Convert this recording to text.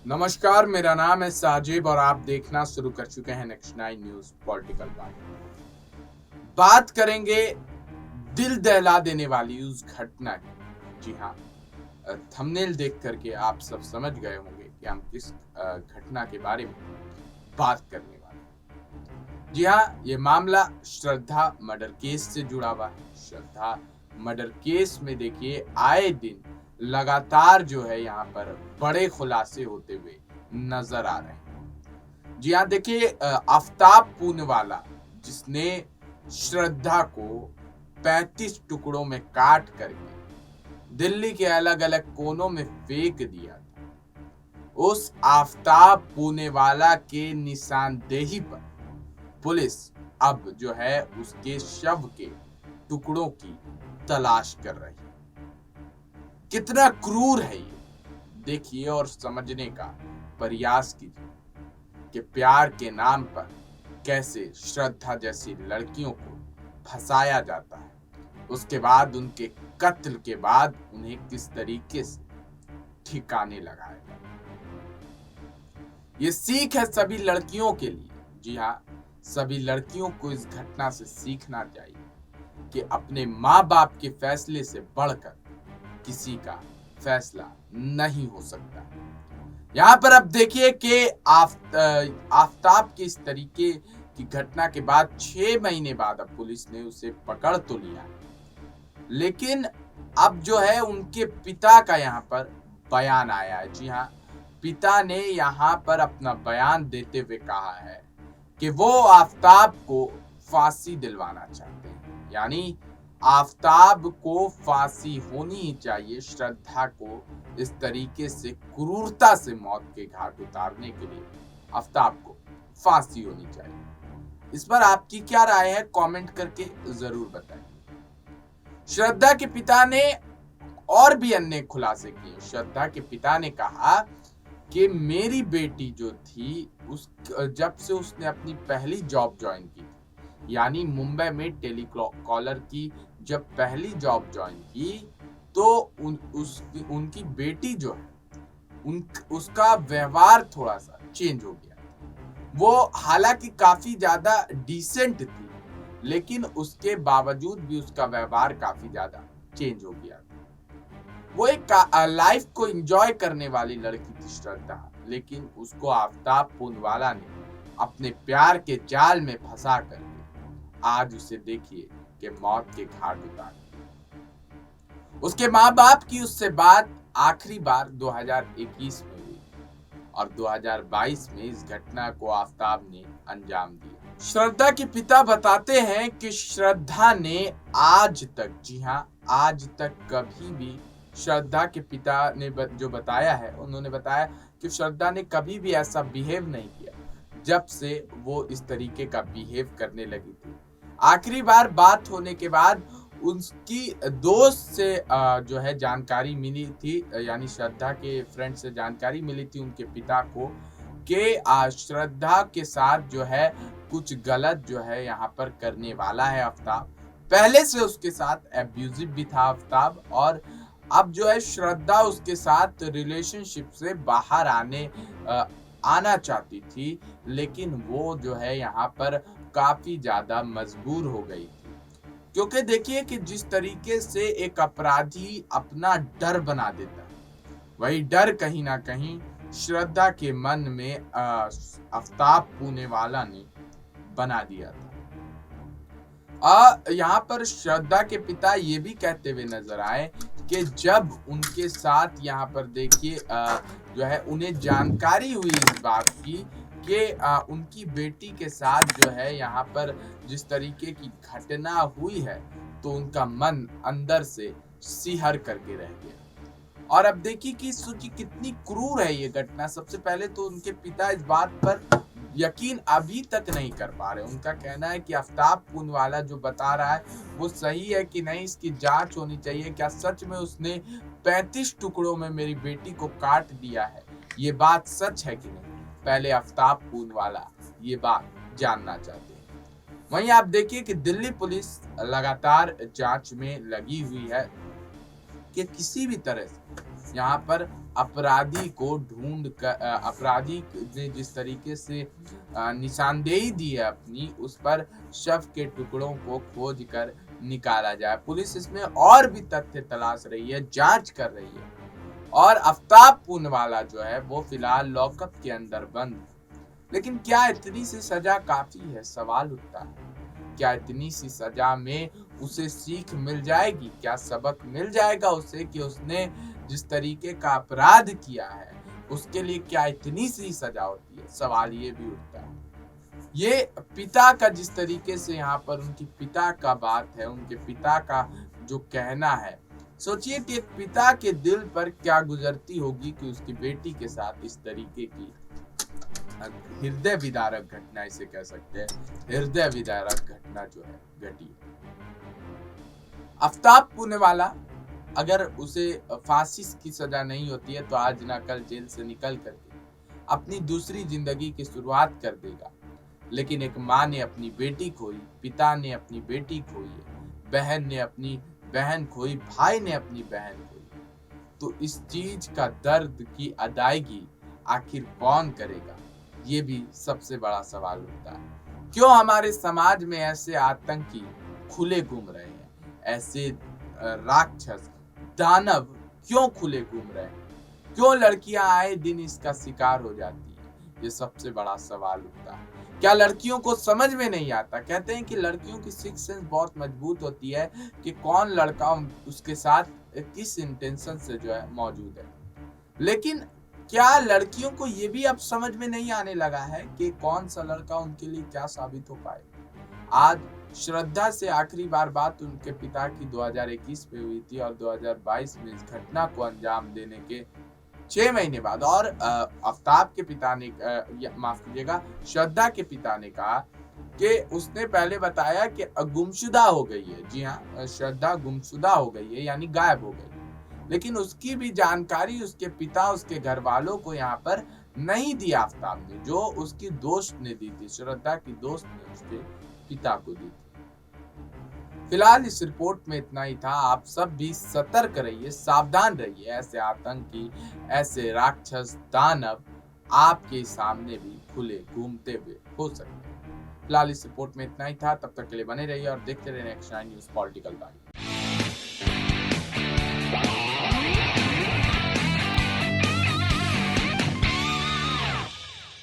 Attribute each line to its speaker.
Speaker 1: नमस्कार, मेरा नाम है साजिब और आप देखना शुरू कर चुके हैं नेक्स्ट 9 न्यूज पॉलिटिकल बात करेंगे दिल दहला देने वाली उस घटना की। जी हाँ, थंबनेल देख करके आप सब समझ गए होंगे कि हम किस घटना के बारे में बात करने वाले हैं। जी हाँ, ये मामला श्रद्धा मर्डर केस से जुड़ा हुआ है। श्रद्धा मर्डर केस में देखिए आए दिन लगातार जो है यहाँ पर बड़े खुलासे होते हुए नजर आ रहे हैं। जी हाँ, देखिए आफ्ताब पूनवाला जिसने श्रद्धा को 35 टुकड़ों में काट करके दिल्ली के अलग अलग कोनों में फेंक दिया था, उस आफ्ताब पूनेवाला के निशानदेही पर पुलिस अब जो है उसके शव के टुकड़ों की तलाश कर रही है। कितना क्रूर है ये देखिए और समझने का प्रयास कीजिए कि प्यार के नाम पर कैसे श्रद्धा जैसी लड़कियों को फंसाया जाता है, उसके बाद उनके कत्ल के बाद उन्हें किस तरीके से ठिकाने लगाया जाता है। ये सीख है सभी लड़कियों के लिए। जी हाँ, सभी लड़कियों को इस घटना से सीखना चाहिए कि अपने माँ बाप के फैसले से बढ़कर किसी का फैसला नहीं हो सकता। यहाँ पर अब देखिए कि आफ्ताब के इस तरीके की घटना के बाद 6 महीने बाद अब पुलिस ने उसे पकड़ तो लिया, लेकिन अब जो है उनके पिता का यहाँ पर बयान आया है। जी हाँ, पिता ने यहाँ पर अपना बयान देते हुए कहा है कि वो आफ्ताब को फांसी दिलवाना चाहते हैं, यानी आफ्ताब को फांसी होनी ही चाहिए। श्रद्धा को इस तरीके से क्रूरता से मौत के घाट उतारने के लिए आफ्ताब को फांसी होनी चाहिए। इस पर आपकी क्या राय है, कमेंट करके जरूर बताएं। श्रद्धा के पिता ने और भी अन्य खुलासे किए। श्रद्धा के पिता ने कहा कि मेरी बेटी जो थी जब से उसने अपनी पहली जॉब ज्वाइन की, यानी मुंबई में टेलीकॉलर की जब पहली जॉब ज्वाइन की, तो उनकी बेटी जो है उसका व्यवहार थोड़ा सा चेंज हो गया। वो हालांकि काफी ज्यादा डिसेंट थी, लेकिन उसके बावजूद भी उसका व्यवहार काफी ज्यादा चेंज हो गया। वो एक लाइफ को एंजॉय करने वाली लड़की थी श्रद्धा, लेकिन उसको आफ्ताब पूनवाला ने अपने प्यार के जाल में फंसा करके आज उसे देखिए कि मौत के घाट उतार दिया। उसके माँ बाप की उससे बात आखिरी बार 2021 में हुई और 2022 में इस घटना को आफ्ताब ने अंजाम दिया। श्रद्धा के पिता बताते हैं कि श्रद्धा ने आज तक, जी हाँ, आज तक कभी भी, श्रद्धा के पिता ने जो बताया है, उन्होंने बताया कि श्रद्धा ने कभी भी ऐसा बिहेव नहीं किया जब से वो इस तरीके का बिहेव करने लगी थी। आखिरी बार बात होने के बाद उसकी दोस्त से जो है जानकारी मिली थी, यानी श्रद्धा के फ्रेंड से जानकारी मिली थी उनके पिता को कि श्रद्धा के साथ जो है कुछ गलत जो है यहाँ पर करने वाला है आफ्ताब। पहले से उसके साथ एब्यूजिव भी था आफ्ताब, और अब जो है श्रद्धा उसके साथ रिलेशनशिप से बाहर आना चाहती थी, लेकिन वो जो है यहाँ पर काफी ज्यादा मजबूर हो गई थी। क्योंकि देखिए कि जिस तरीके से एक अपराधी अपना डर बना देता है, वही डर कहीं ना कहीं श्रद्धा के मन में आफ्ताब पूनेवाला ने बना दिया था। यहाँ पर श्रद्धा के पिता ये भी कहते हुए नजर आए कि जब उनके साथ यहाँ पर देखिए जो है उन्हें जानकारी हुई इस बात की कि उनकी बेटी के साथ जो है यहाँ पर जिस तरीके की घटना हुई है, तो उनका मन अंदर से सिहर करके रह गया। और अब देखिए कि सोचिए कितनी क्रूर है ये घटना। सबसे पहले तो उनके पिता इस बात पर यकीन अभी तक नहीं कर पा रहे। उनका कहना है कि आफ्ताब पूनवाला जो बता रहा है वो सही है कि नहीं, इसकी जांच होनी चाहिए। क्या सच में उसने 35 टुकड़ों में मेरी बेटी को काट दिया है? ये बात सच है कि नहीं? पहले आफ्ताब पूनवाला ये बात जानना चाहते हैं। वहीं आप देखिए कि दिल्ली पुलिस लगातार जांच में लगी हुई है कि किसी भी तरह से यहाँ पर अपराधी को अपराधी ने जिस तरीके से निशानदेही दी है अपनी, उस पर शव के टुकड़ों को खोज कर निकाला जाए। पुलिस इसमें और भी तथ्य तलाश रही है, जांच कर रही है। और आफ्ताब पूनवाला जो है वो फिलहाल लॉकअप के अंदर बंद। लेकिन क्या इतनी सी सजा काफी है, सवाल उठता है। क्या इतनी सी सजा में उसे सीख मिल जाएगी? क्या सबक मिल जाएगा उसे कि उसने जिस तरीके का अपराध किया है उसके लिए क्या इतनी सी सजा होती है? सवाल ये भी उठता है। ये पिता का जिस तरीके से यहाँ पर उनके पिता का बात है, उनके पिता का जो कहना है, सोचिए कि एक पिता के दिल पर क्या गुजरती होगी कि उसकी बेटी के साथ इस तरीके की हृदय विदारक घटना, इसे कह सकते हैं हृदय विदारक घटना जो है घटी। आफ्ताब पूनवाला अगर उसे फांसी की सजा नहीं होती है तो आज ना कल जेल से निकल करके अपनी दूसरी जिंदगी की शुरुआत कर देगा। लेकिन एक माँ ने अपनी बेटी खोई, पिता ने अपनी बेटी खोई, बहन ने अपनी बहन खोई, भाई ने अपनी बहन खोई, तो इस चीज का दर्द की अदायगी आखिर कौन करेगा? ये भी सबसे बड़ा सवाल उठता है। क्यों हमारे समाज में ऐसे आतंकी खुले घूम रहे हैं? ऐसे राक्षस दानव क्यों खुले घूम रहे हैं? क्यों लड़कियां आए दिन इसका शिकार हो जाती है? ये सबसे बड़ा सवाल उठता है। क्या लड़कियों को समझ में नहीं आता? कहते हैं कि लड़कियों की सिक्स सेंस बहुत मजबूत होती है कि कौन लड़का उसके साथ किस इंटेंशन से जो है मौजूद है। लेकिन क्या लड़कियों को ये भी अब समझ में नहीं आने लगा है कि कौन सा लड़का उनके लिए क्या साबित हो पाए? आज श्रद्धा से आखिरी बार बात उनके पिता की 2021 में हुई थी और 2022 में इस घटना को अंजाम देने के 6 महीने बाद, और आफ्ताब के पिता ने माफ कीजिएगा, श्रद्धा के पिता ने कहा कि उसने पहले बताया कि गुमशुदा हो गई है। जी हाँ, श्रद्धा गुमशुदा हो गई है, यानी गायब हो गई। लेकिन उसकी भी जानकारी उसके पिता, उसके घर वालों को यहाँ पर नहीं दी आफ्ताब ने, जो उसकी दोस्त ने दी थी, श्रद्धा की दोस्त ने उसके पिता को दी थी। फिलहाल इस रिपोर्ट में इतना ही था। आप सब भी सतर्क रहिए, सावधान रहिए। ऐसे आतंकी, ऐसे राक्षस दानव आपके सामने भी खुले घूमते हुए हो सकते हैं। फिलहाल इस रिपोर्ट में इतना ही था। तब तक के लिए बने रहिए और देखते रहिए नेक्स्ट 9 न्यूज़ पॉलिटिकल बाइट।